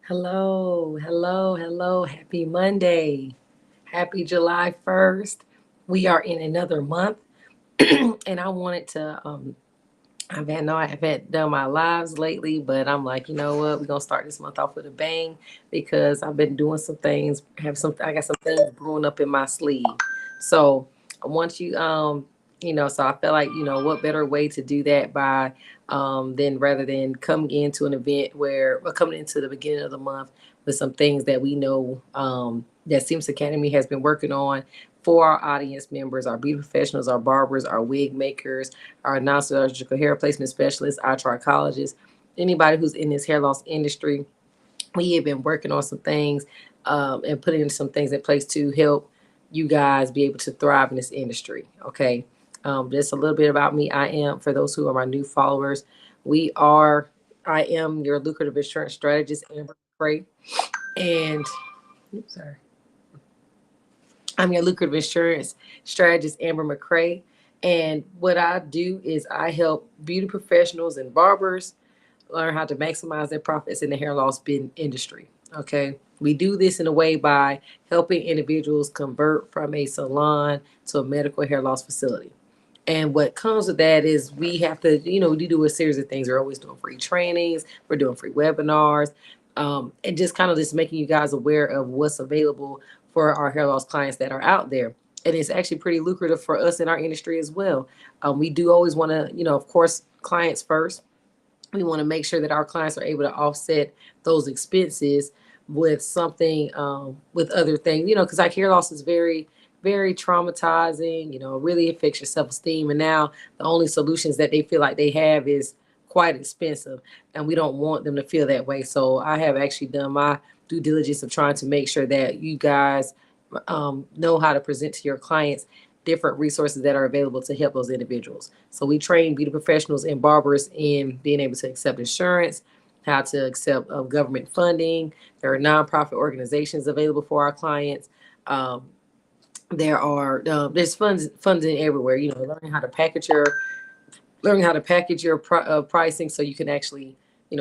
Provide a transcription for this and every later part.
Hello, hello, hello. Happy Monday. Happy July 1st. We are in another month, and I wanted to I haven't done my lives lately, but I'm like, you know what? We're gonna start this month off with a bang because I've been doing some things, I got some things brewing up in my sleeve. So I want so I feel like, what better way to do that by than rather than coming into an event coming into the beginning of the month with some things that we know that Sims Academy has been working on for our audience members, our beauty professionals, our barbers, our wig makers, our non-surgical hair replacement specialists, our trichologists, anybody who's in this hair loss industry. We have been working on some things and putting some things in place to help you guys be able to thrive in this industry. Okay. Just a little bit about me. For those who are my new followers, we are, I am your lucrative insurance strategist, Amber Cray. And, oops, sorry. I'm your lucrative insurance strategist, Amber McCray. And what I do is I help beauty professionals and barbers learn how to maximize their profits in the hair loss industry. Okay. We do this in a way by helping individuals convert from a salon to a medical hair loss facility. And what comes with that is we have to, we do a series of things. We're always doing free trainings, we're doing free webinars, and just kind of just making you guys aware of what's available for our hair loss clients that are out there. And it's actually pretty lucrative for us in our industry as well. We do always want to, of course, clients first. We want to make sure that our clients are able to offset those expenses with something, with other things, because like hair loss is very, very traumatizing, really affects your self-esteem. And now the only solutions that they feel like they have is quite expensive. And we don't want them to feel that way. So I have actually done my due diligence of trying to make sure that you guys know how to present to your clients different resources that are available to help those individuals. So we train beauty professionals and barbers in being able to accept insurance, how to accept government funding. There are nonprofit organizations available for our clients. Um, there's funding everywhere. Learning how to package your pricing so you can actually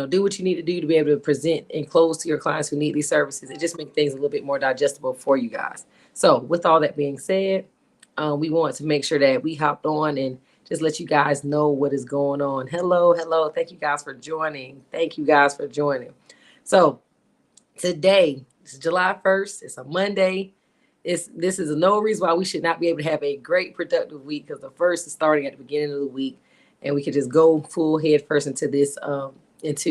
do what you need to do to be able to present and close to your clients who need these services. It just makes things a little bit more digestible for you guys. So with all that being said, we want to make sure that we hopped on and just let you guys know what is going on. Hello, hello. Thank you guys for joining. Thank you guys for joining. So today is July 1st. It's a Monday. This is no reason why we should not be able to have a great productive week, because the first is starting at the beginning of the week, and we could just go full head first into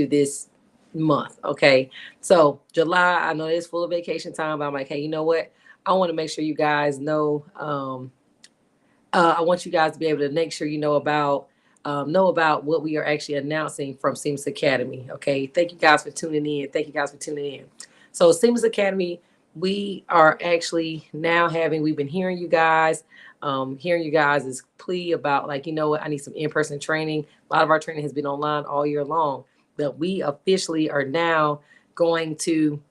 this month. Okay. So July, I know it's full of vacation time, but I'm like, hey, you know what? I want to make sure you guys know, I want you guys to be able to make sure know about what we are actually announcing from Seamless Academy. Okay, thank you guys for tuning in. Thank you guys for tuning in. So Seamless Academy, we are actually now having. We've been hearing you guys is plea about, like, you know what, I need some in-person training. A lot of our training has been online all year long, but we officially are now going to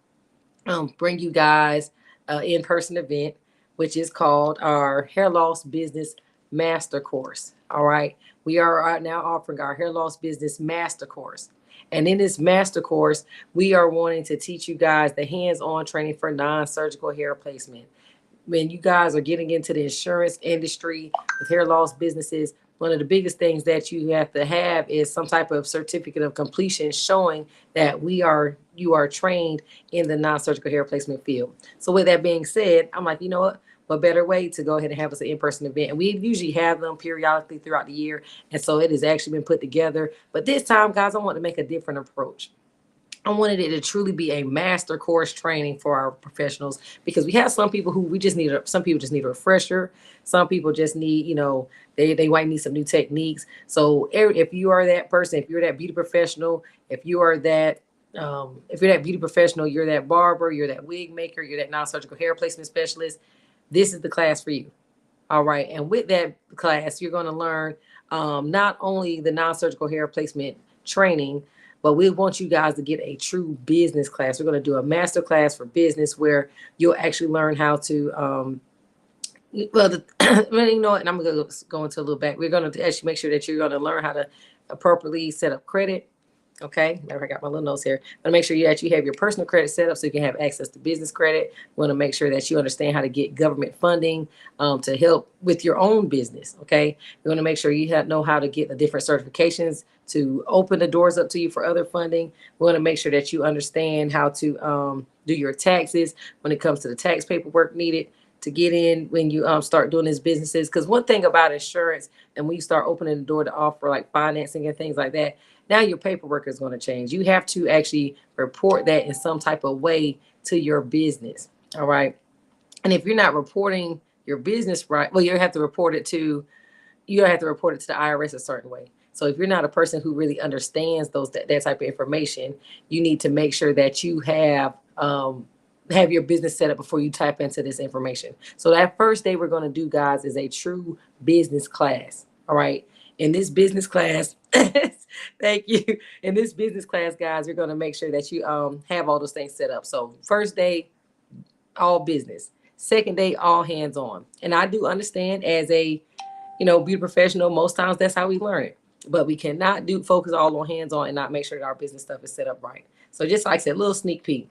bring you guys an in-person event, which is called our Hair Loss Business Master Course. All right. We are now offering our Hair Loss Business Master Course. And in this master course, we are wanting to teach you guys the hands-on training for non-surgical hair replacement. When you guys are getting into the insurance industry with hair loss businesses, one of the biggest things that you have to have is some type of certificate of completion showing that you are trained in the non-surgical hair replacement field. So with that being said, I'm like, you know what better way to go ahead and have us an in-person event? And we usually have them periodically throughout the year. And so it has actually been put together. But this time, guys, I want to make a different approach. I wanted it to truly be a master course training for our professionals, because we have some people who some people just need a refresher. Some people just need, they might need some new techniques. So if you are that person, if you're that beauty professional, if you're that beauty professional, you're that barber, you're that wig maker, you're that non-surgical hair replacement specialist, this is the class for you. All right. And with that class, you're going to learn not only the non-surgical hair replacement training, but we want you guys to get a true business class. We're going to do a master class for business where you'll actually learn how to, and I'm going to go into a little back. We're going to actually make sure that you're going to learn how to appropriately set up credit, Okay, now I got my little notes here. I want to make sure that you have your personal credit set up so you can have access to business credit. We want to make sure that you understand how to get government funding to help with your own business. Okay, we want to make sure you know how to get the different certifications to open the doors up to you for other funding. We want to make sure that you understand how to do your taxes when it comes to the tax paperwork needed to get in when you start doing these businesses. Because one thing about insurance, and when you start opening the door to offer like financing and things like that, now your paperwork is going to change. You have to actually report that in some type of way to your business. All right. And if you're not reporting your business right, well, you have to report it to the IRS a certain way. So if you're not a person who really understands that type of information, you need to make sure that you have your business set up before you type into this information. So that first day we're going to do, guys, is a true business class. All right. In this business class, thank you. In this business class, guys, we're going to make sure that you have all those things set up. So first day, all business. Second day, all hands on. And I do understand as a beauty professional, most times that's how we learn it. But we cannot do focus all on hands on and not make sure that our business stuff is set up right. So just like I said, a little sneak peek.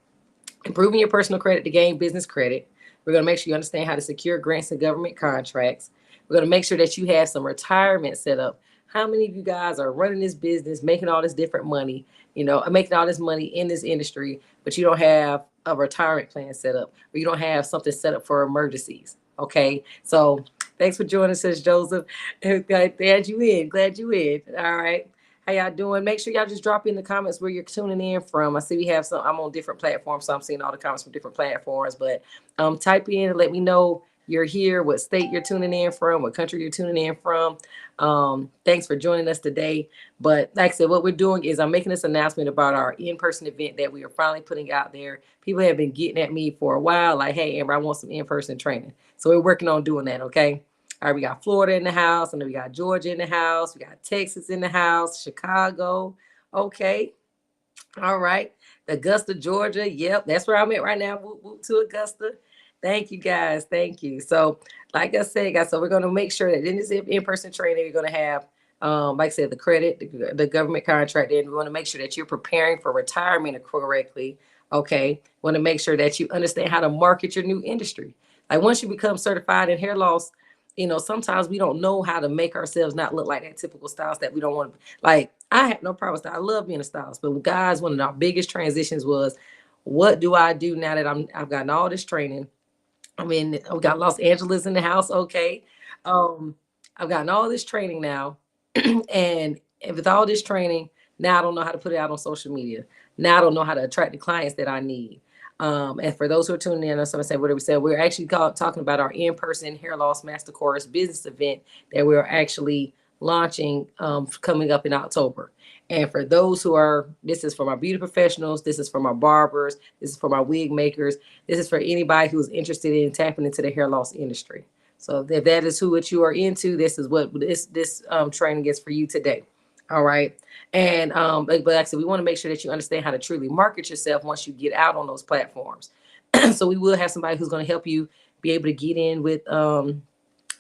Improving your personal credit to gain business credit. We're going to make sure you understand how to secure grants and government contracts. We're going to make sure that you have some retirement set up. How many of you guys are running this business, making all this different money, making all this money in this industry, but you don't have a retirement plan set up, or you don't have something set up for emergencies? Okay. So thanks for joining us, Joseph. Glad you in. Glad you in. All right. How y'all doing? Make sure y'all just drop in the comments where you're tuning in from. I see we have some. I'm on different platforms, so I'm seeing all the comments from different platforms. But type in and let me know you're here, what state you're tuning in from, what country you're tuning in from. Thanks for joining us today. But like I said, what we're doing is I'm making this announcement about our in-person event that we are finally putting out there. People have been getting at me for a while, like, hey, Amber, I want some in-person training. So we're working on doing that, okay? All right, we got Florida in the house, and then we got Georgia in the house. We got Texas in the house, Chicago. Okay. All right. Augusta, Georgia. Yep, that's where I'm at right now. Whoop, whoop to Augusta. Thank you, guys. Thank you. So, like I said, guys, so we're going to make sure that in this in-person training, you're going to have, like I said, the credit, the government contract, and we want to make sure that you're preparing for retirement correctly. Okay. We want to make sure that you understand how to market your new industry. Like once you become certified in hair loss, sometimes we don't know how to make ourselves not look like that typical stylist that we don't want to. Like, I have no problem with that. I love being a stylist, but guys, one of our biggest transitions was, what do I do now that I've gotten all this training? I mean, we got Los Angeles in the house. Okay. Um, I've gotten all this training now. and with all this training, now I don't know how to put it out on social media. Now I don't know how to attract the clients that I need. And for those who are tuning in, someone said, what did we say? We're actually talking about our in-person hair loss master course business event that we're actually launching coming up in October. And for those this is for my beauty professionals, this is for my barbers, this is for my wig makers, this is for anybody who's interested in tapping into the hair loss industry. So if that is what you are into, this is what this training is for you today. All right. And but like I said, we want to make sure that you understand how to truly market yourself once you get out on those platforms. So we will have somebody who's going to help you be able to get in with some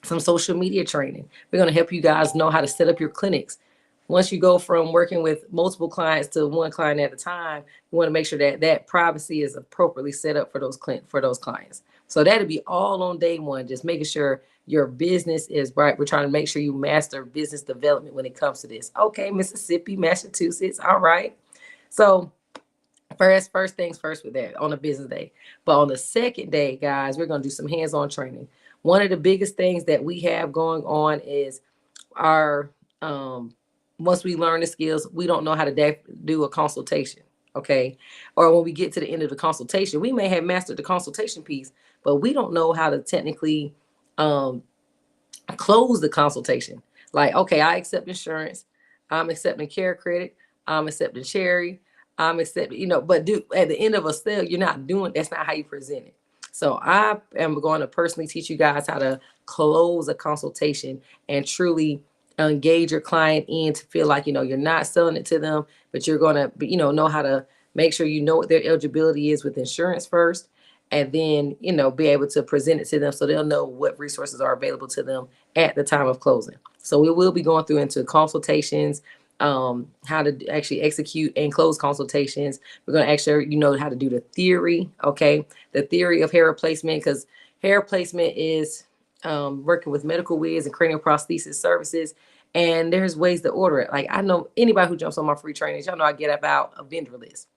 social media training. We're going to help you guys know how to set up your clinics. Once you go from working with multiple clients to one client at a time, we want to make sure that that privacy is appropriately set up for those clients. So that'll be all on day one, just making sure your business is right. We're trying to make sure you master business development when it comes to this. Okay, Mississippi, Massachusetts. All right. So first things first with that on a business day. But on the second day, guys, we're going to do some hands-on training. One of the biggest things that we have going on is our once we learn the skills, we don't know how to do a consultation. Okay. Or when we get to the end of the consultation, we may have mastered the consultation piece, but we don't know how to technically close the consultation. Like, okay, I accept insurance. I'm accepting care credit. I'm accepting cherry. I'm accepting, but at the end of a sale, you're not doing, that's not how you present it. So I am going to personally teach you guys how to close a consultation and truly engage your client in to feel like, you're not selling it to them, but you're going to, know how to make sure you know what their eligibility is with insurance first. And then, be able to present it to them so they'll know what resources are available to them at the time of closing. So we will be going through into consultations, how to actually execute and close consultations. We're going to actually, how to do the theory, okay? The theory of hair replacement, because hair replacement is working with medical wigs and cranial prosthesis services. And there's ways to order it. Like, I know anybody who jumps on my free trainings, y'all know I get about a vendor list.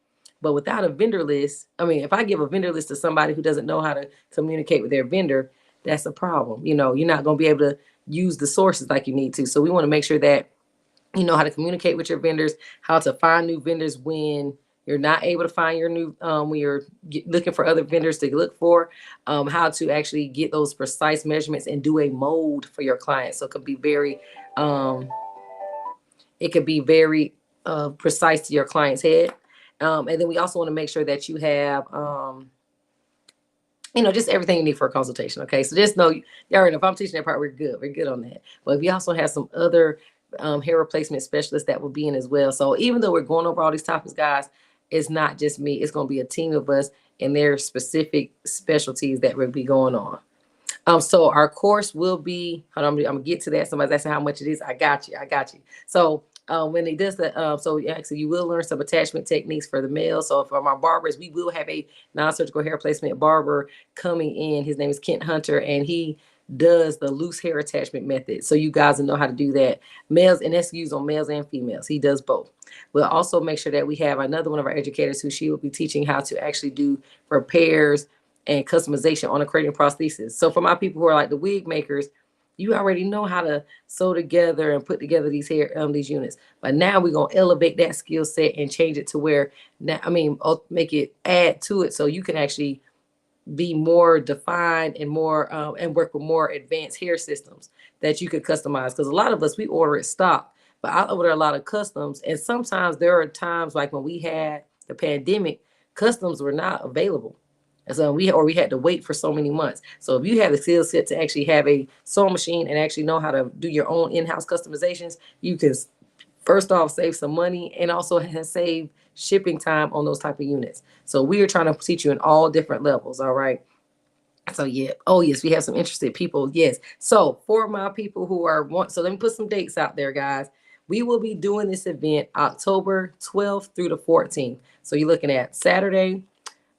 But without a vendor list, I mean, if I give a vendor list to somebody who doesn't know how to communicate with their vendor, that's a problem. You're not going to be able to use the sources like you need to. So we want to make sure that you know how to communicate with your vendors, how to find new vendors when you're not able to find your new, when you're looking for other vendors to look for, how to actually get those precise measurements and do a mold for your clients. So um, it could be very precise to your client's head. And then we also want to make sure that you have, just everything you need for a consultation. Okay. So just know, you already know if I'm teaching that part, we're good. We're good on that. But we also have some other hair replacement specialists that will be in as well. So even though we're going over all these topics, guys, it's not just me. It's going to be a team of us and their specific specialties that will be going on. So our course will be, hold on, I'm gonna get to that. Somebody's asking how much it is. I got you. So when it does the, so actually you will learn some attachment techniques for the male. So for my barbers, we will have a non-surgical hair replacement barber coming in. His name is Kent Hunter, and he does the loose hair attachment method. So you guys will know how to do that. Males, and that's used on males and females. He does both. We'll also make sure that we have another one of our educators who she will be teaching how to actually do repairs and customization on a cranial prosthesis. So for my people who are like the wig makers, you already know how to sew together and put together these these units. But now we're gonna elevate that skill set and change it to where now, make it add to it so you can actually be more defined and more and work with more advanced hair systems that you could customize. Because a lot of us, we order it stock, but I order a lot of customs, and sometimes there are times like when we had the pandemic, customs were not available. And so we had to wait for so many months. So if you have the skill set to actually have a sewing machine and actually know how to do your own in-house customizations, you can first off save some money and also save shipping time on those type of units. So we are trying to teach you in all different levels. All right. So yeah. Oh yes, we have some interested people. Yes. So for my people who are so let me put some dates out there, guys. We will be doing this event October 12th through the 14th. So you're looking at Saturday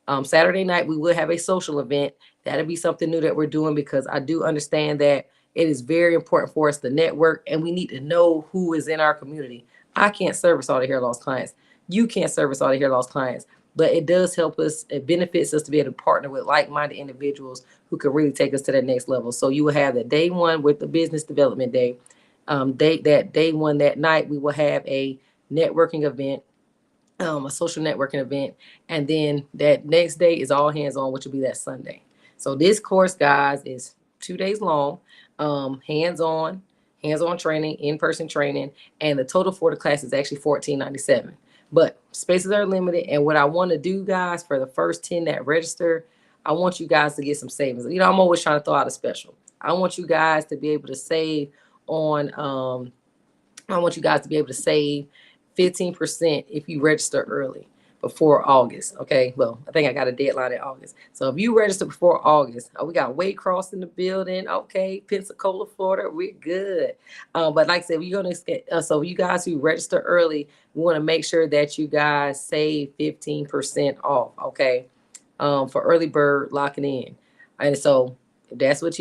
night, we will have a social event. That'll be something new that we're doing because I do understand that it is very important for us to network and we need to know who is in our community. I can't service all the hair loss clients. You can't service all the hair loss clients, but it does help us. It benefits us to be able to partner with like-minded individuals who can really take us to that next level. So you will have the day one with the business development day. Day one, that night, we will have a networking event, a social networking event, and then that next day is all hands on, which will be that Sunday. So this course, guys, is 2 days long, hands on training, in-person training, and the total for the class is actually $14.97. But spaces are limited, and what I want to do, guys, for the first 10 that register, I want you guys to get some savings. I'm always trying to throw out a special. I want you guys to be able to save on I want you guys to be able to save 15% if you register early before August. Okay. Well, I think I got a deadline in August. So if you register before August, we got Waycross in the building. Okay. Pensacola, Florida. We're good. But like I said, we're going to, so you guys who register early, we want to make sure that you guys save 15% off. Okay. For early bird locking in. And so if that's what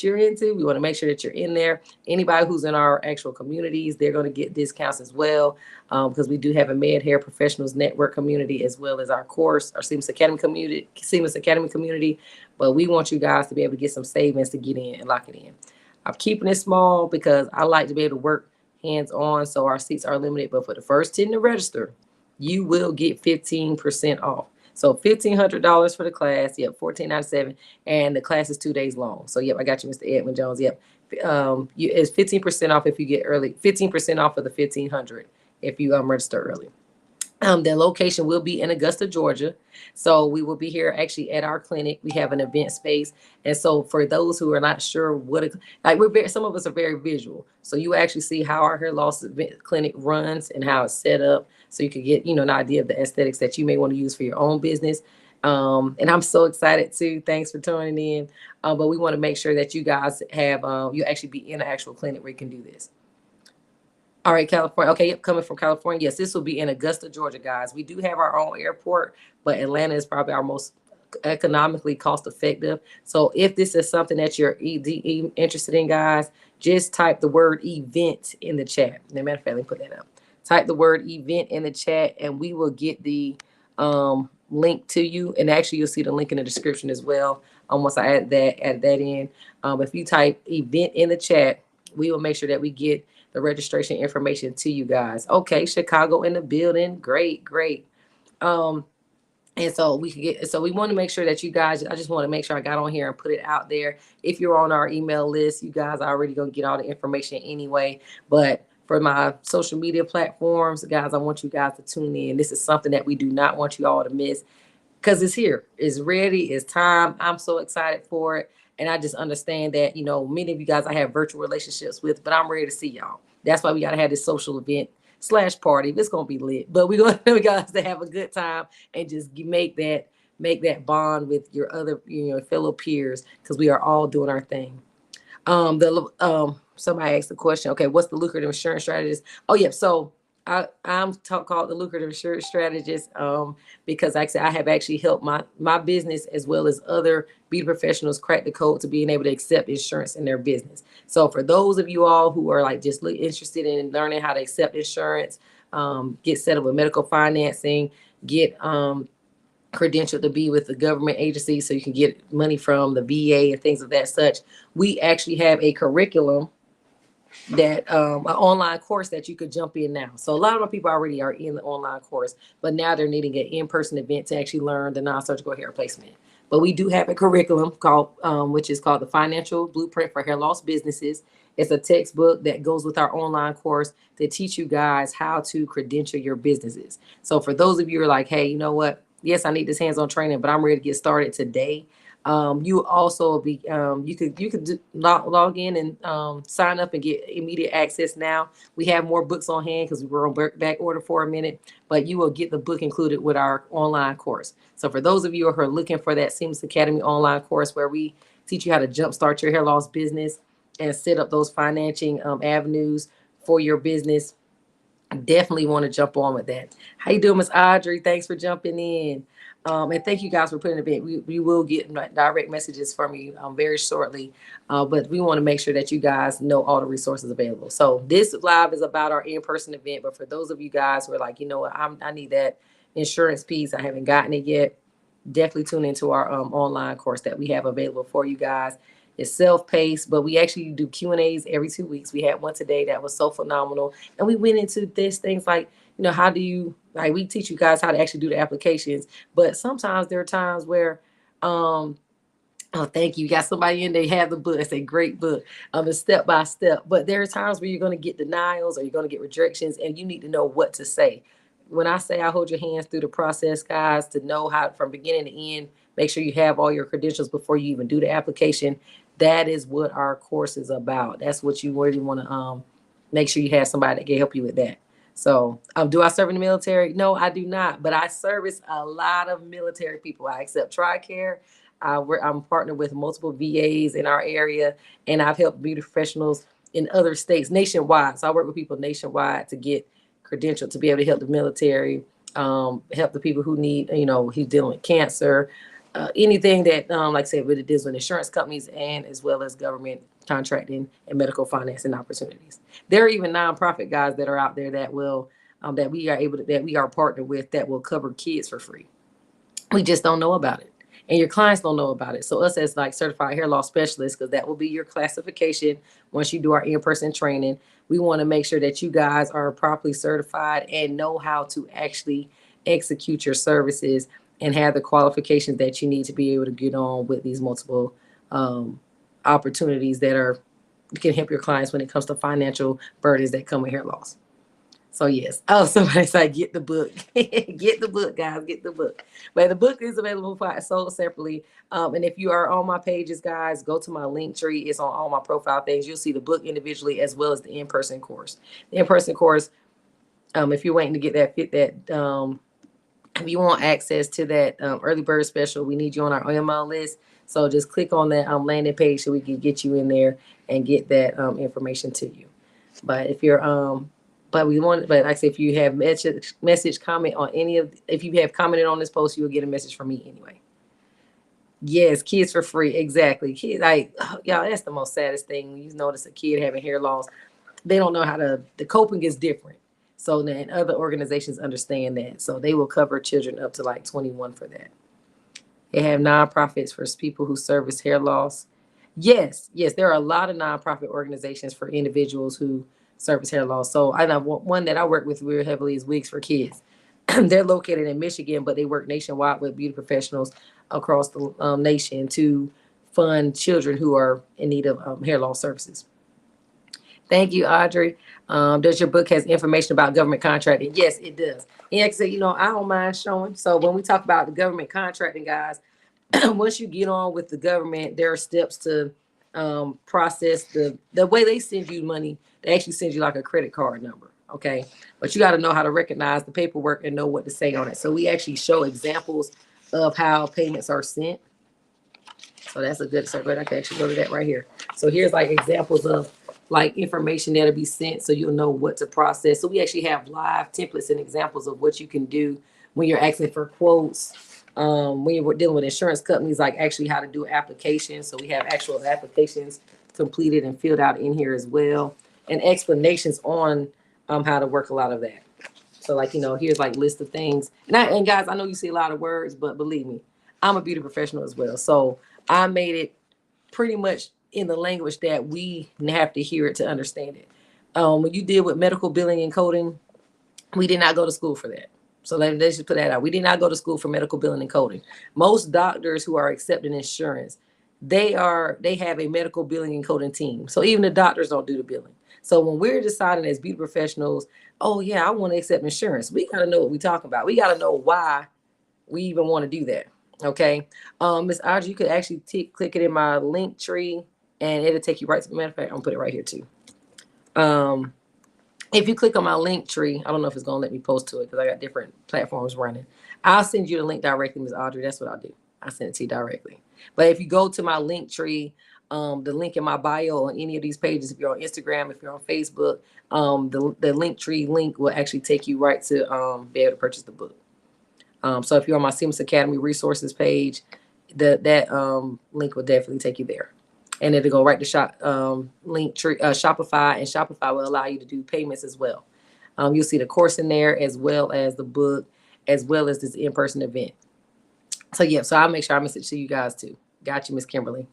you're into, we want to make sure that you're in there. Anybody who's in our actual communities, they're going to get discounts as well, because we do have a Med Hair Professionals Network community as well as our course, our Seamless Academy community. But we want you guys to be able to get some savings to get in and lock it in. I'm keeping it small because I like to be able to work hands on, so our seats are limited. But for the first 10 to register, you will get 15% off. So $1,500 for the class. Yep, $14.97, and the class is 2 days long. So yep, I got you, Mr. Edwin Jones. Yep, it's 15% off if you get early. 15% off of the $1,500 if you register early. The location will be in Augusta, Georgia. So we will be here actually at our clinic. We have an event space. And so for those who are not sure some of us are very visual. So you actually see how our hair loss clinic runs and how it's set up. So you can get, an idea of the aesthetics that you may want to use for your own business. And I'm so excited too. Thanks for tuning in. But we want to make sure that you guys have, you actually be in an actual clinic where you can do this. All right, California. Okay, yep, coming from California. Yes, this will be in Augusta, Georgia, guys. We do have our own airport, but Atlanta is probably our most economically cost effective. So if this is something that you're interested in, guys, just type the word event in the chat. As a matter of fact, let me put that up. Type the word event in the chat, and we will get the link to you. And actually, you'll see the link in the description as well. Once I add that in. If you type event in the chat, we will make sure that we get the registration information to you guys. Okay, Chicago in the building. Great, great. Um, and so we can get, so we want to make sure that you guys, I just want to make sure I got on here and put it out there. If you're on our email list, you guys are already going to get all the information anyway. But for my social media platforms, guys, I want you guys to tune in. This is something that we do not want you all to miss because it's here, it's ready, it's time. I'm so excited for it. And I just understand that, many of you guys I have virtual relationships with, but I'm ready to see y'all. That's why we got to have this social event slash party. It's going to be lit, but we're going we got to have a good time and just make that bond with your other, fellow peers, because we are all doing our thing. Somebody asked the question. Okay, what's the lucrative insurance strategist? Oh yeah, so I'm called the lucrative insurance strategist because like I said, I have actually helped my business as well as other beauty professionals crack the code to being able to accept insurance in their business. So for those of you all who are like just interested in learning how to accept insurance, get set up with medical financing, get credential to be with the government agency so you can get money from the VA and things of that such. We actually have a curriculum that an online course that you could jump in now. So a lot of my people already are in the online course, but now they're needing an in-person event to actually learn the non-surgical hair replacement. But we do have a curriculum called, which is called the Financial Blueprint for Hair Loss Businesses. It's a textbook that goes with our online course to teach you guys how to credential your businesses. So for those of you who are like, hey, you know what? Yes, I need this hands-on training, but I'm ready to get started today. You also be you could log in and sign up and get immediate access now. We have more books on hand because we were on back order for a minute, but you will get the book included with our online course. So for those of you who are looking for that Seamless Academy online course where we teach you how to jumpstart your hair loss business and set up those financing avenues for your business, definitely want to jump on with that. How you doing, Miss Audrey? Thanks for jumping in. And thank you guys for putting it in. We will get direct messages from you very shortly. But we want to make sure that you guys know all the resources available. So this live is about our in-person event. But for those of you guys who are like, you know what, I need that insurance piece, I haven't gotten it yet, definitely tune into our online course that we have available for you guys. It's self-paced, but we actually do Q&As every 2 weeks. We had one today that was so phenomenal. And we went into things like, how do you, like, we teach you guys how to actually do the applications. But sometimes there are times where, oh, thank you. You got somebody in there, have the book. It's a great book. It's step by step. But there are times where you're going to get denials or you're going to get rejections, and you need to know what to say. When I say I hold your hands through the process, guys, to know how from beginning to end, make sure you have all your credentials before you even do the application. That is what our course is about. That's what you really want to make sure you have somebody that can help you with that. So, do I serve in the military? No, I do not. But I service a lot of military people. I accept TRICARE. I'm partnered with multiple VAs in our area, and I've helped beauty professionals in other states nationwide. So I work with people nationwide to get credentialed to be able to help the military, help the people who need, who's dealing with cancer, anything that, like I said, really deals with insurance companies and as well as government contracting and medical financing opportunities. There are even nonprofit guys that are out there that will, that we are partnered with that will cover kids for free. We just don't know about it. And your clients don't know about it. So us as like certified hair loss specialists, because that will be your classification once you do our in-person training, we want to make sure that you guys are properly certified and know how to actually execute your services and have the qualifications that you need to be able to get on with these multiple opportunities that can help your clients when it comes to financial burdens that come with hair loss. So yes. Oh, somebody's like, get the book. Get the book, guys. Get the book. But the book is available for sold separately. And if you are on my pages, guys, go to my link tree. It's on all my profile things. You'll see the book individually as well as the in-person course. The in-person course, if you're waiting to get that, if you want access to that early bird special, we need you on our email list. So just click on that landing page so we can get you in there and get that information to you. But if you're But but like I said, if you have message comment on any of, if you have commented on this post, you will get a message from me anyway. Yes, kids for free, exactly. Kids, like y'all, that's the most saddest thing. When you notice a kid having hair loss, they don't know how to. The coping is different. So then other organizations understand that, so they will cover children up to like 21 for that. They have nonprofits for people who service hair loss. Yes, yes, there are a lot of nonprofit organizations for individuals who service hair loss. So I know one that I work with real heavily is Wigs for Kids. They're located in Michigan, but they work nationwide with beauty professionals across the nation to fund children who are in need of hair loss services. Thank you, Audrey. Does your book has information about government contracting? Yes, it does. And like I said, I don't mind showing. So when we talk about the government contracting, guys, once you get on with the government, there are steps to process the way they send you money. They actually send you like a credit card number, okay? But you got to know how to recognize the paperwork and know what to say on it. So we actually show examples of how payments are sent. So that's a good circuit. I can actually go to that right here. So here's like examples of like information that'll be sent so you'll know what to process. So we actually have live templates and examples of what you can do when you're asking for quotes. When you're dealing with insurance companies, like actually how to do applications. So we have actual applications completed and filled out in here as well, and explanations on how to work a lot of that. So like, here's like list of things. And guys, I know you see a lot of words, but believe me, I'm a beauty professional as well. So I made it pretty much in the language that we have to hear it to understand it. When you deal with medical billing and coding, we did not go to school for that. So let's just put that out. We did not go to school for medical billing and coding. Most doctors who are accepting insurance, they have a medical billing and coding team. So even the doctors don't do the billing. So when we're deciding as beauty professionals, oh yeah, I want to accept insurance, we got to know what we're talking about. We got to know why we even want to do that. Okay. Miss Audrey, you could actually click it in my link tree and it'll take you right to the matter of fact. I'm gonna put it right here too. If you click on my link tree, I don't know if it's gonna let me post to it because I got different platforms running. I'll send you the link directly, Miss Audrey. That's what I'll do. I'll send it to you directly. But if you go to my link tree, the link in my bio on any of these pages, if you're on Instagram, if you're on Facebook, the link tree link will actually take you right to be able to purchase the book. So if you're on my Seamless Academy resources page, that link will definitely take you there. And it'll go right to link tree, Shopify, and Shopify will allow you to do payments as well. You'll see the course in there as well as the book, as well as this in-person event. So yeah, so I'll make sure I message to you guys too. Got you, Miss Kimberly.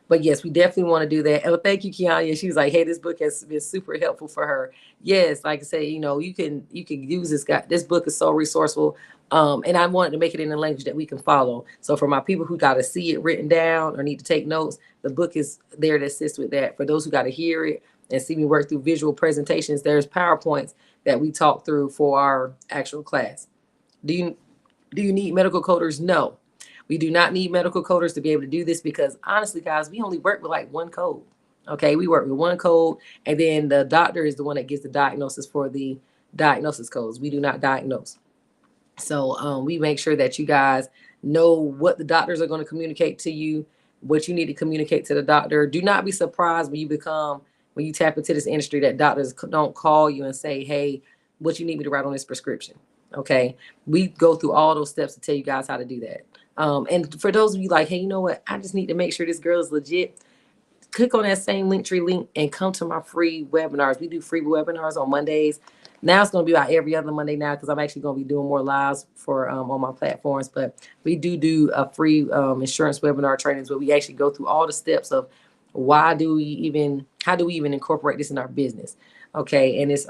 But yes, we definitely want to do that. Oh, thank you, Kianya. She was like, "Hey, this book has been super helpful for her." Yes, like I say, you can use this guy. This book is so resourceful, and I wanted to make it in a language that we can follow. So for my people who got to see it written down or need to take notes, the book is there to assist with that. For those who got to hear it and see me work through visual presentations, there's PowerPoints that we talk through for our actual class. Do you need medical coders? No. We do not need medical coders to be able to do this because honestly, guys, we only work with like one code. Okay, we work with one code, and then the doctor is the one that gives the diagnosis for the diagnosis codes. We do not diagnose. So we make sure that you guys know what the doctors are going to communicate to you, what you need to communicate to the doctor. Do not be surprised when you tap into this industry that doctors don't call you and say, "Hey, what you need me to write on this prescription?" Okay, we go through all those steps to tell you guys how to do that. And for those of you like, "Hey, you know what? I just need to make sure this girl is legit." Click on that same Linktree link and come to my free webinars. We do free webinars on Mondays. Now it's going to be about every other Monday now because I'm actually going to be doing more lives for on my platforms. But we do a free insurance webinar trainings where we actually go through all the steps of how do we even incorporate this in our business. Okay, and it's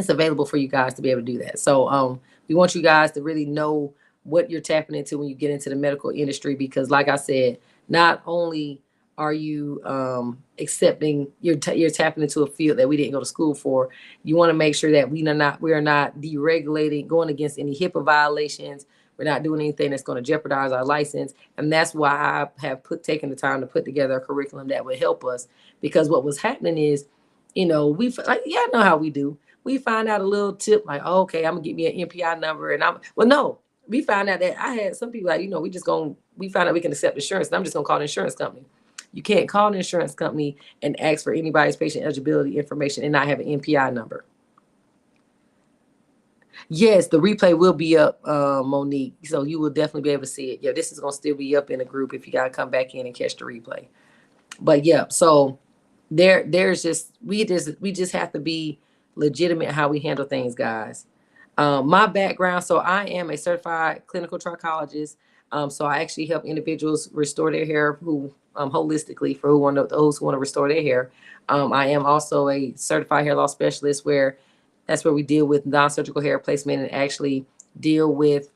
available for you guys to be able to do that. So we want you guys to really know what you're tapping into when you get into the medical industry, because like I said, not only are you accepting, you're tapping into a field that we didn't go to school for. You want to make sure that we are not deregulating, going against any HIPAA violations. We're not doing anything that's going to jeopardize our license. And that's why I have taken the time to put together a curriculum that would help us, because what was happening is, y'all know how we do. We find out a little tip like, oh, okay, I'm gonna get me an NPI number, and no. We found out that I had some people like, we found out we can accept insurance, and I'm just gonna call the insurance company. You can't call an insurance company and ask for anybody's patient eligibility information and not have an NPI number. Yes, the replay will be up, Monique. So you will definitely be able to see it. Yeah, this is gonna still be up in the group if you gotta come back in and catch the replay. But yeah, so there's just we just have to be legitimate how we handle things, guys. My background, so I am a certified clinical trichologist. So I actually help individuals restore their hair who holistically for those who want to restore their hair. I am also a certified hair loss specialist where that's where we deal with non-surgical hair replacement and actually deal with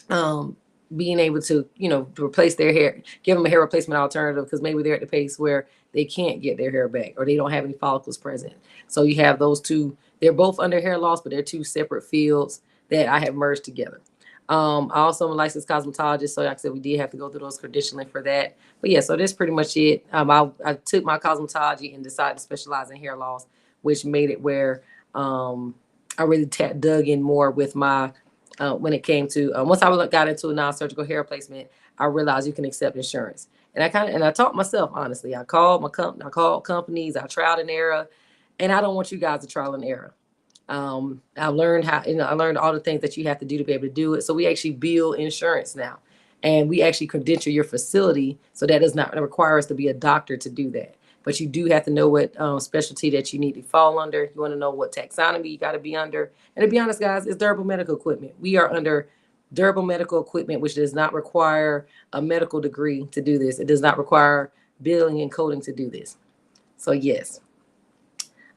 um, being able to, to replace their hair, give them a hair replacement alternative because maybe they're at the pace where they can't get their hair back or they don't have any follicles present. So you have those two. They're both under hair loss, but they're two separate fields that I have merged together. I also am a licensed cosmetologist, so like I said, we did have to go through those credentialing for that. But yeah, so that's pretty much it. I took my cosmetology and decided to specialize in hair loss, which made it where I really dug in more with my when it came to once I got into a non-surgical hair replacement, I realized you can accept insurance. And I taught myself honestly. I called I called companies, I tried and error, and I don't want you guys to trial and error. I learned I learned all the things that you have to do to be able to do it. So we actually bill insurance now, and we actually credential your facility. So that does not require us to be a doctor to do that. But you do have to know what specialty that you need to fall under. You want to know what taxonomy you got to be under. And to be honest, guys, it's durable medical equipment. We are under durable medical equipment, which does not require a medical degree to do this. It does not require billing and coding to do this. So yes.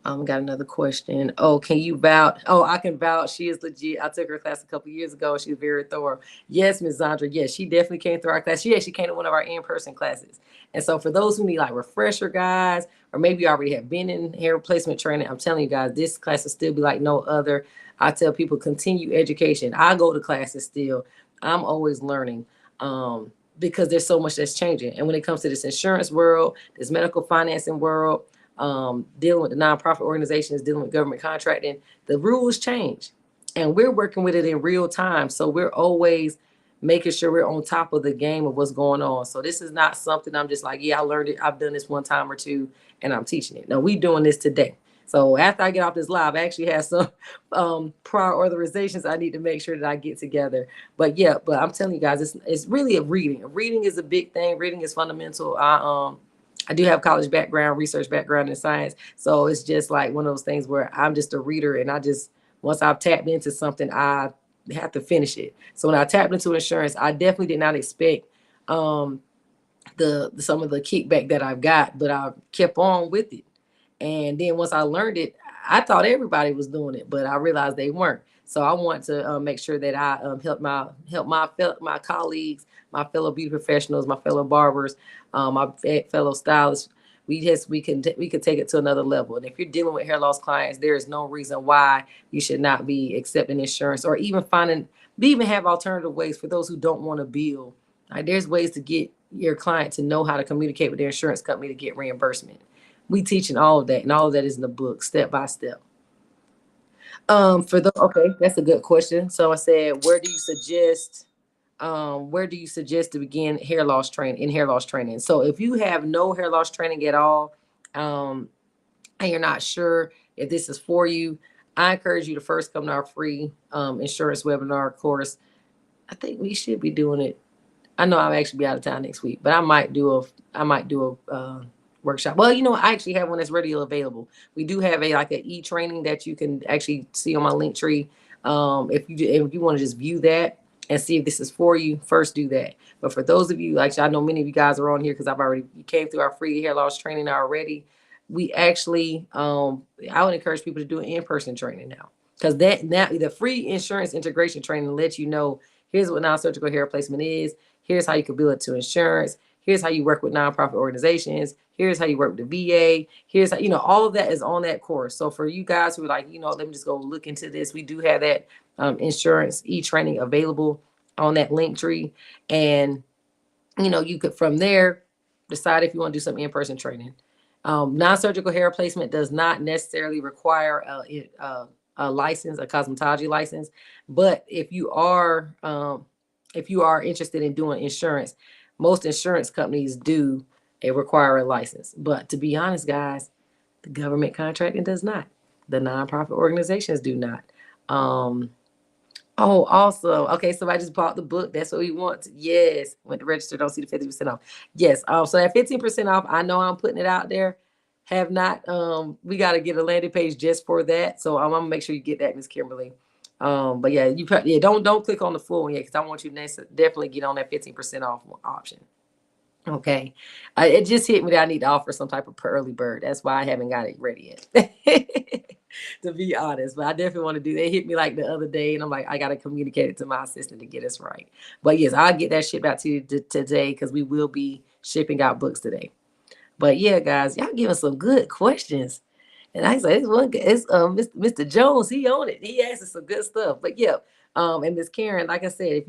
Got another question. Oh, can you vouch? Oh, I can vouch. She is legit. I took her class a couple years ago. She's very thorough. Yes, Ms. Zandra. Yes, she definitely came through our class. She actually came to one of our in-person classes. And so for those who need like refresher guys, or maybe you already have been in hair replacement training, I'm telling you guys, this class will still be like no other. I tell people continue education. I go to classes still. I'm always learning. Because there's so much that's changing. And when it comes to this insurance world, this medical financing world, dealing with the nonprofit organizations, dealing with government contracting, the rules change. And we're working with it in real time. So we're always making sure we're on top of the game of what's going on. So this is not something I'm just like, yeah, I learned it. I've done this one time or two and I'm teaching it. No, we doing this today. So after I get off this live, I actually have some prior authorizations I need to make sure that I get together. But yeah, but I'm telling you guys, it's really a reading. Reading is a big thing. Reading is fundamental. I do have college background, research background in science. So it's just like one of those things where I'm just a reader and once I've tapped into something, I have to finish it. So when I tapped into insurance, I definitely did not expect some of the kickback that I've got, but I kept on with it. And then once I learned it, I thought everybody was doing it, but I realized they weren't. So I want to make sure that I help my colleagues, my fellow beauty professionals, my fellow barbers, my fellow stylists. We could take it to another level. And if you're dealing with hair loss clients, there is no reason why you should not be accepting insurance or even we even have alternative ways for those who don't want to bill. Like there's ways to get your client to know how to communicate with their insurance company to get reimbursement. We teaching all of that, and all of that is in the book, step by step. Okay, that's a good question. So I said, where do you suggest to begin hair loss training? So if you have no hair loss training at all, and you're not sure if this is for you, I encourage you to first come to our free insurance webinar course. I think we should be doing it. I know I'll actually be out of town next week, but I might do a workshop. Well, I actually have one that's readily available. We do have an e-training that you can actually see on my link tree. If you want to just view that and see if this is for you, first do that. But for those of you, like I know many of you guys are on here because you came through our free hair loss training already. We actually, I would encourage people to do an in-person training now because that now the free insurance integration training lets you know here's what non-surgical hair replacement is. Here's how you can bill it to insurance. Here's how you work with nonprofit organizations. Here's how you work with the VA. Here's how, all of that is on that course. So for you guys who are like, let me just go look into this, we do have that insurance e-training available on that link tree. And, you could from there decide if you want to do some in-person training. Non-surgical hair replacement does not necessarily require a license, a cosmetology license. But if you are interested in doing insurance, most insurance companies do require a license. But to be honest, guys, the government contracting does not. The nonprofit organizations do not. Oh, awesome. Okay, so I just bought the book. That's what we want. Yes. Went to register, don't see the 50% off. Yes. So that 15% off, I know I'm putting it out there. Have not we gotta get a landing page just for that. So I'm gonna make sure you get that, Miss Kimberly. But yeah, yeah, don't click on the full one yet because I want you to definitely get on that 15% off option. Okay. It just hit me that I need to offer some type of early bird. That's why I haven't got it ready yet. To be honest, but I definitely want to do. They hit me like the other day, and I'm like, I got to communicate it to my assistant to get us right. But yes, I'll get that shipped out to you today because we will be shipping out books today. But yeah, guys, y'all giving some good questions. And I say, it's Mr. Jones. He on it. He asking some good stuff. But yeah, and Miss Karen, like I said,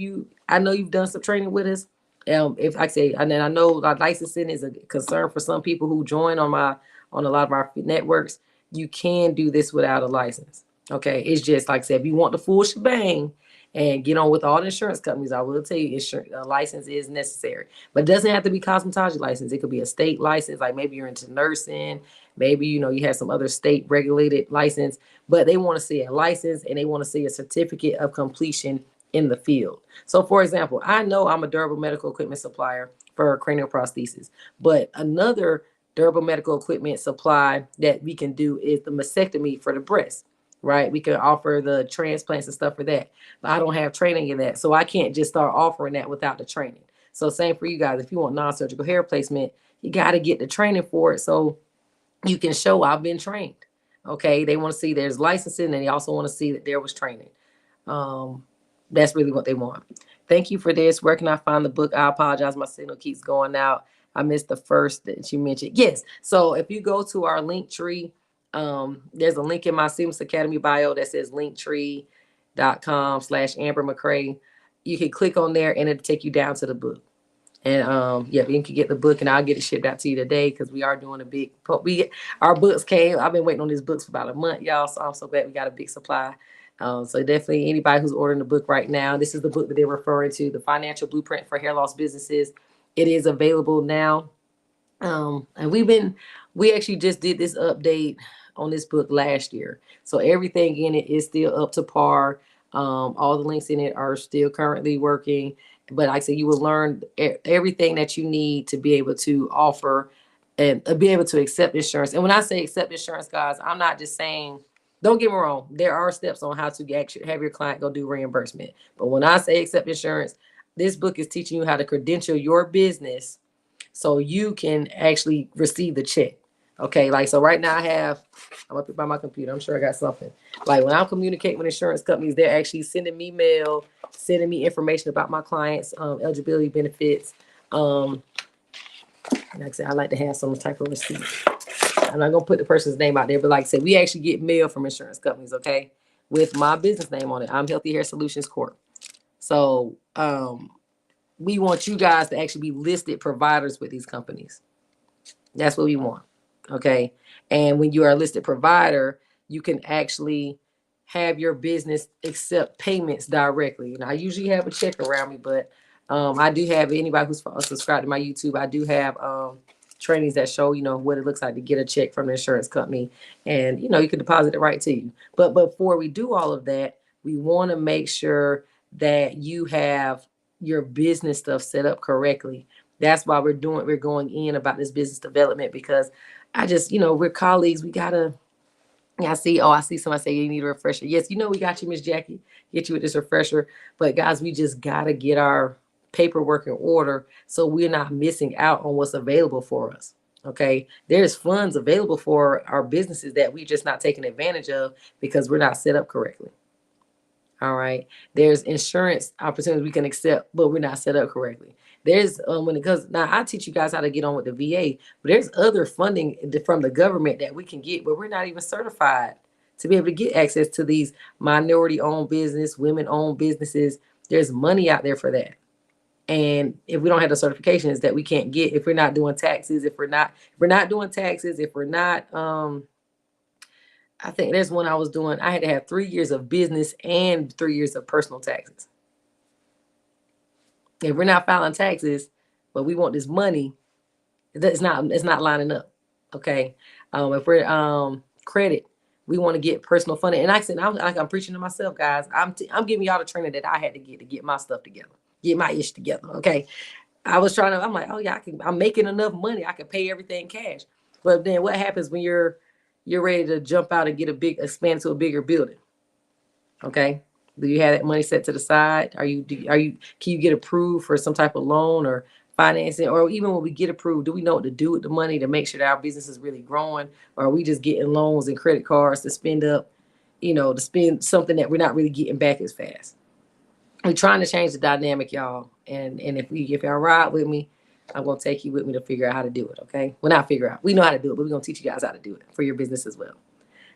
I know you've done some training with us. If I say, and then I know licensing is a concern for some people who join on a lot of our networks. You can do this without a license. Okay, it's just like I said, if you want the full shebang and get on with all the insurance companies, I will tell you, insurance license is necessary. But it doesn't have to be cosmetology license. It could be a state license, like maybe you're into nursing, maybe you have some other state regulated license, but they want to see a license and they want to see a certificate of completion in the field. So for example, I know I'm a durable medical equipment supplier for cranial prosthesis, but another durable medical equipment supply that we can do is the mastectomy for the breast, right? We can offer the transplants and stuff for that, but I don't have training in that. So I can't just start offering that without the training. So same for you guys. If you want non-surgical hair placement, you got to get the training for it. So you can show I've been trained. Okay. They want to see there's licensing and they also want to see that there was training. Um, that's really what they want. Thank you for this. Where can I find the book? I apologize. My signal keeps going out. I missed the first that you mentioned. Yes. So if you go to our link tree, there's a link in my Seamless Academy bio that says linktree.com/Amber McCray. You can click on there and it'll take you down to the book. And yeah, you can get the book and I'll get it shipped out to you today because we are doing a big our books came. I've been waiting on these books for about a month, y'all. So I'm so glad we got a big supply. So definitely anybody who's ordering the book right now, this is the book that they're referring to, the Financial Blueprint for Hair Loss Businesses. It is available now. And we actually just did this update on this book last year. So everything in it is still up to par. All the links in it are still currently working. But like I said, you will learn everything that you need to be able to offer and be able to accept insurance. And when I say accept insurance, guys, I'm not just saying, don't get me wrong, there are steps on how to actually have your client go do reimbursement. But when I say accept insurance, this book is teaching you how to credential your business so you can actually receive the check. Okay, like so right now I'm up by my computer. I'm sure I got something. Like when I'm communicating with insurance companies, they're actually sending me mail, sending me information about my clients' eligibility benefits. Like I said, I like to have some type of receipt. I'm not gonna put the person's name out there, but like I said, we actually get mail from insurance companies, okay, with my business name on it. I'm Healthy Hair Solutions Corp. So we want you guys to actually be listed providers with these companies. That's what we want. Okay. And when you are a listed provider, you can actually have your business accept payments directly. And I usually have a check around me, but I do have anybody who's subscribed to my YouTube. I do have trainings that show, what it looks like to get a check from the insurance company. And, you can deposit it right to you. But before we do all of that, we want to make sure that you have your business stuff set up correctly. That's why we're going in about this business development because I just, we're colleagues. We gotta, yeah, I see somebody say you need a refresher. Yes, we got you, Miss Jackie. Get you with this refresher. But guys, we just gotta get our paperwork in order so we're not missing out on what's available for us. Okay. There's funds available for our businesses that we just not taking advantage of because we're not set up correctly. All right. There's insurance opportunities we can accept, but we're not set up correctly. There's when it comes now, I teach you guys how to get on with the VA, but there's other funding from the government that we can get, but we're not even certified to be able to get access to these minority-owned business, women-owned businesses. There's money out there for that. And if we don't have the certifications that we can't get, if we're not doing taxes, if we're not I think there's one I was doing. I had to have 3 years of business and 3 years of personal taxes. If we're not filing taxes, but we want this money, it's not lining up. Okay. If we're credit, We want to get personal funding. And I said, I'm preaching to myself, guys. I'm giving y'all the training that I had to get my stuff together, get my ish together. Okay. I was trying to, I'm like, oh yeah, I'm making enough money. I can pay everything cash. But then what happens when you're ready to jump out and expand to a bigger building? Okay. Do you have that money set to the side? Can you get approved for some type of loan or financing? Or even when we get approved, do we know what to do with the money to make sure that our business is really growing? Or are we just getting loans and credit cards to spend up, to spend something that we're not really getting back as fast? We're trying to change the dynamic, y'all. And if y'all ride with me, I'm gonna take you with me to figure out how to do it. Okay. Well, not figure out. We know how to do it, but we're gonna teach you guys how to do it for your business as well.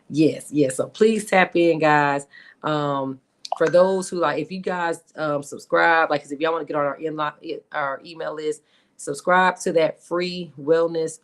Yes, yes. So please tap in, guys. Um, for those who like, if you guys subscribe, like, 'cause if y'all want to get on our email list, subscribe to that free wellness,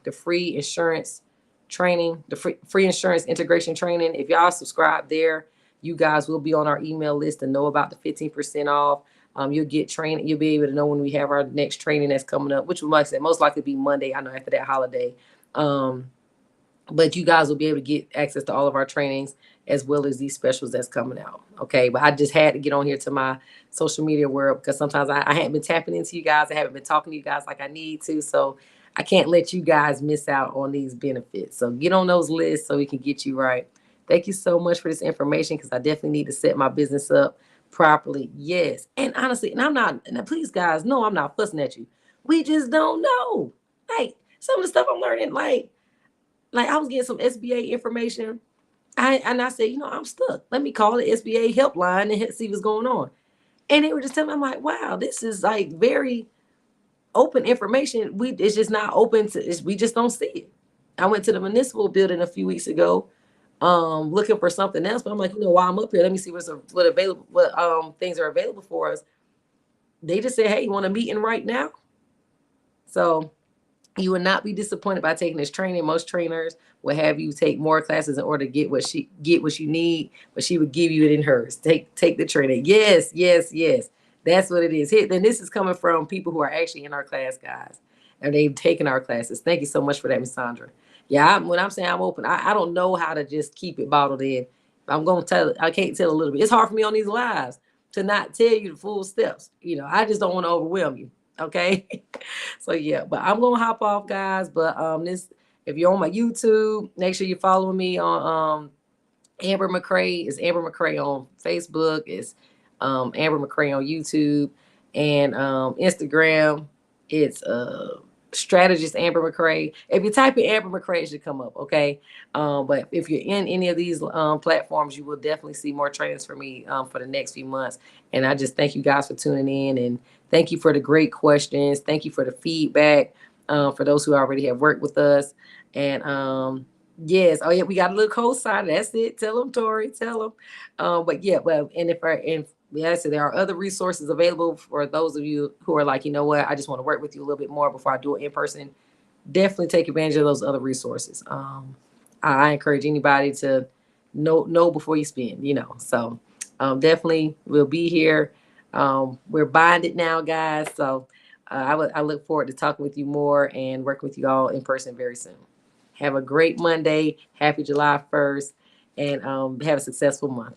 the free insurance training, the free insurance integration training. If y'all subscribe there, you guys will be on our email list and know about the 15% off. You'll get training. You'll be able to know when we have our next training that's coming up, which will most likely be Monday. I know after that holiday. But you guys will be able to get access to all of our trainings as well as these specials that's coming out. Okay. But I just had to get on here to my social media world because sometimes I haven't been tapping into you guys. I haven't been talking to you guys like I need to. So I can't let you guys miss out on these benefits. So get on those lists so we can get you right. Thank you so much for this information because I definitely need to set my business up properly. Yes. And honestly, and I'm not, and please guys, no, I'm not fussing at you. We just don't know. Like some of the stuff I'm learning, like I was getting some SBA information. I said, I'm stuck. Let me call the SBA helpline and see what's going on. And they were just telling me, I'm like, wow, this is like very open information. It's just not open to. We just don't see it. I went to the municipal building a few weeks ago, looking for something else. But I'm like, while I'm up here, let me see what things are available for us. They just said, hey, you want a meeting right now? So you will not be disappointed by taking this training. Most trainers will have you take more classes in order to get what you need, but she would give you it in hers. Take the training. Yes, yes, yes. That's what it is. Then this is coming from people who are actually in our class, guys, and they've taken our classes. Thank you so much for that, Miss Sandra. Yeah, when I'm saying I'm open, I don't know how to just keep it bottled in. I'm gonna tell. I can't tell a little bit. It's hard for me on these lives to not tell you the full steps. I just don't want to overwhelm you. Okay. So yeah, but I'm gonna hop off, guys. But if you're on my YouTube, make sure you're following me on Amber McCray. It's Amber McCray on Facebook. It's Amber McCray on YouTube and Instagram. It's strategist Amber McCray. If you type in Amber McCray, it should come up. Okay. But if you're in any of these platforms, you will definitely see more trainings for me for the next few months. And I just thank you guys for tuning in and thank you for the great questions. Thank you for the feedback for those who already have worked with us. And yes, oh yeah, we got a little co-signer. That's it. Tell them, Tori. Tell them. But yeah, well, and yeah, so there are other resources available for those of you who are like, you know what, I just want to work with you a little bit more before I do it in person. Definitely take advantage of those other resources. I encourage anybody to know before you spend. So definitely we'll be here. We're bonded now, guys. So I look forward to talking with you more and working with you all in person very soon. Have a great Monday. Happy July 1st, and have a successful month.